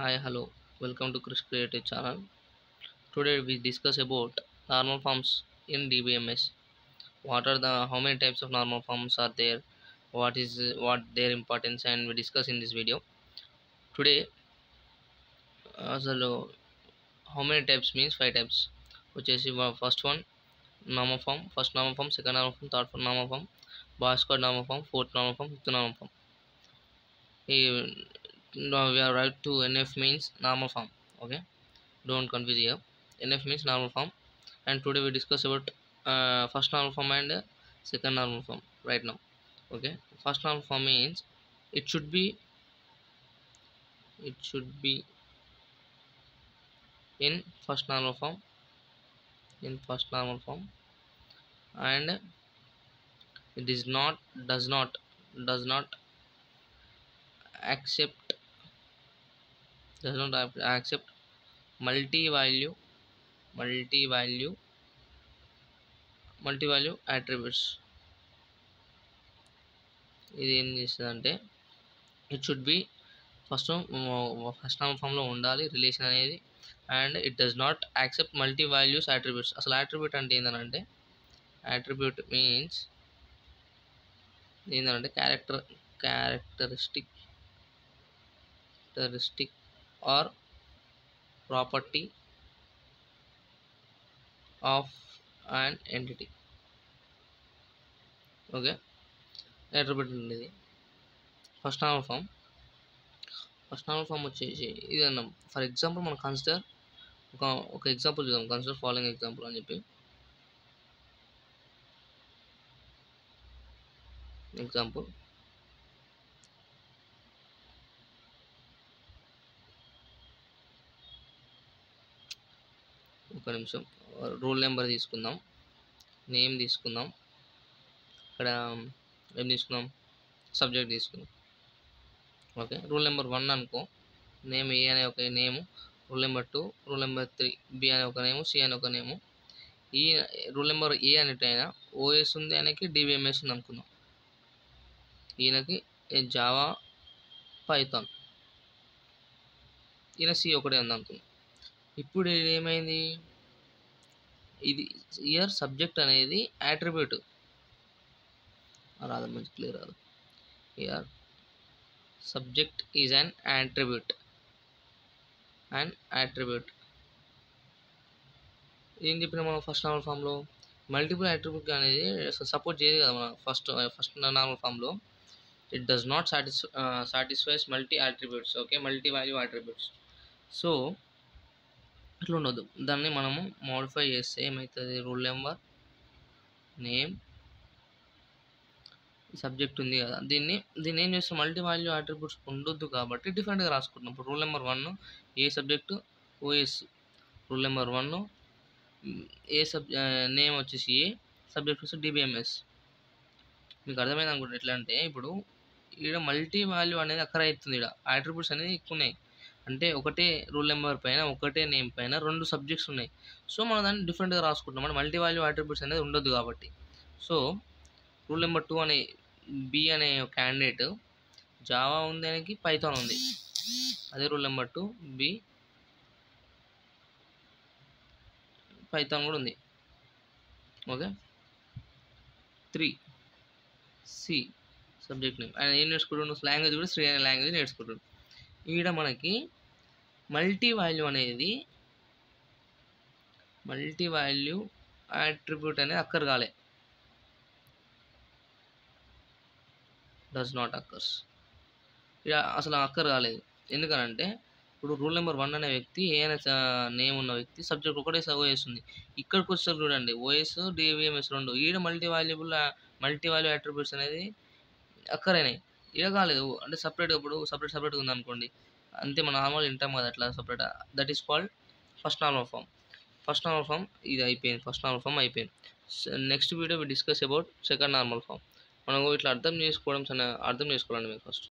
Hi, hello. Welcome to Chris Creative Channel. Today we discuss about normal forms in DBMS. What are the how many types of normal forms are there? What their importance and we discuss in this video. Today, so how many types means five types. Which is first one normal form, first normal form, second normal form, third normal form, Bhaskar normal form, fourth normal form, fifth normal form. Now we are right to NF means normal form. Okay, don't confuse here. NF means normal form, and today we discuss about first normal form and second normal form right now. Okay, first normal form means it should be it should be in first normal form, and it is not does not accept accept multi-value multi-value multi-value attributes. ఇది ఏం చేస్తుందంటే it should be first normal form లో ఉండాలి relation అనేది, and it does not accept multi values attributes. అసలు attribute అంటే ఏంటంటే attribute means ఏంటంటే characteristic or property of an entity. Okay, attribute అనేది ఫస్ట్ నార్మల్ ఫామ్ వచ్చేసి ఇది అన్నాం. ఫర్ ఎగ్జాంపుల్ మనం కన్సిడర్ ఒక ఎగ్జాంపుల్ చూద్దాం. కన్సిడర్ ఫాలోయింగ్ ఎగ్జాంపుల్ అని చెప్పి ఎగ్జాంపుల్ ఒక నిమిషం. రోల్ నెంబర్ తీసుకుందాం, నేమ్ తీసుకుందాం, ఇక్కడ ఏం తీసుకుందాం, సబ్జెక్ట్ తీసుకుందాం. ఓకే, రూల్ నెంబర్ 1 అనుకో, నేమ్ ఏ అనే ఒక name, rule number 2, rule number 3 B అనే ఒక నేము, సి అనే ఒక నేము. ఈ రూల్ నెంబర్ ఏ అనేటైనా ఓఎస్ ఉంది, ఆయనకి డిబిఎంఎస్ ఉంది అనుకుందాం. ఈయనకి జావా పైథాన్, ఈయన సి ఒకటే ఉంది అనుకుందాం. ఇప్పుడు ఏమైంది, ఇది ఇయర్ సబ్జెక్ట్ అనేది యాట్రిబ్యూట్ రాదు, మంచి క్లియర్ రాదు. Year subject is an attribute ఏం చెప్పినా మనం ఫస్ట్ నార్మల్ ఫామ్లో మల్టిపుల్ యాట్రిబ్యూట్ అనేది సపోర్ట్ చేయదు కదా. మన ఫస్ట్ నార్మల్ ఫామ్లో it does not satisfies multi attributes. Okay, multi value attributes. So ఇట్లా ఉండదు. దాన్ని మనము మోడిఫై చేస్తే ఏమవుతుంది, రూల్ నెంబర్, నేమ్, సబ్జెక్ట్ ఉంది కదా, దీన్ని ఏం చేస్తాం, మల్టీ వాల్యూ అట్రిబ్యూట్స్ ఉండొద్దు కాబట్టి డిఫరెంట్గా రాసుకుంటున్నాం. ఇప్పుడు రూల్ నెంబర్ 1 ఏ సబ్జెక్టు ఓఎస్, రూల్ నెంబర్ 1 ఏ నేమ్ వచ్చేసి ఏ, సబ్జెక్ట్ వచ్చి డిబిఎంఎస్. మీకు అర్థమైంది అనుకుంటే ఎట్లా అంటే, ఇప్పుడు ఇక్కడ మల్టీ వాల్యూ అనేది అక్కడ అవుతుంది, ఇక్కడ అట్రిబ్యూట్స్ అనేది ఎక్కువ ఉన్నాయి. అంటే ఒకటే రూల్ నెంబర్ పైన ఒకటే నేమ్ పైన 2 సబ్జెక్ట్స్ ఉన్నాయి. సో మనం దాన్ని డిఫరెంట్గా రాసుకుంటాం, అంటే మల్టీ వాల్యూ అట్రిబ్యూట్స్ అనేది ఉండొద్దు కాబట్టి. సో రూల్ నెంబర్ 2 అనే బి అనే క్యాండిడేట్ జావా ఉంది, ఆయనకి పైథాన్ ఉంది. అదే రూల్ నెంబర్ 2 బి పైథాన్ కూడా ఉంది. Okay, 3 C subject name. ఆయన ఏం నేర్చుకుంటాడు, లాంగ్వేజ్ కూడా శ్రీ అనే లాంగ్వేజ్ నేర్చుకుంటాడు. ఈడ మనకి మల్టీ వాల్యూ అట్రిబ్యూట్ అనేది అక్కర్ కాలే, డస్ నాట్ అక్కర్స్. ఇక అసలు అక్కర్ కాలేదు. ఎందుకనంటే ఇప్పుడు రూల్ నెంబర్ 1 అనే వ్యక్తి ఏ అనే నేమ్ ఉన్న వ్యక్తి సబ్జెక్ట్ ఒకటే ఓఎస్ ఉంది. ఇక్కడికి వచ్చేసరికి చూడండి ఓఎస్ డిబిఎంఎస్ 2, ఈడ మల్టీ వాల్యూ అట్రిబ్యూట్స్ అనేది అక్కరైనాయి, ఈడ కాలేదు. అంటే సపరేట్గా ఉంది అనుకోండి, అంతే. మనం నార్మల్ వింటాం కదా అట్లా separate. That is called first normal form. ఇది అయిపోయింది, ఫస్ట్ నార్మల్ ఫామ్ అయిపోయింది. Next video we discuss about second normal form. మనం ఇట్లా అర్థం చేసుకోవాలండి మీరు ఫస్ట్.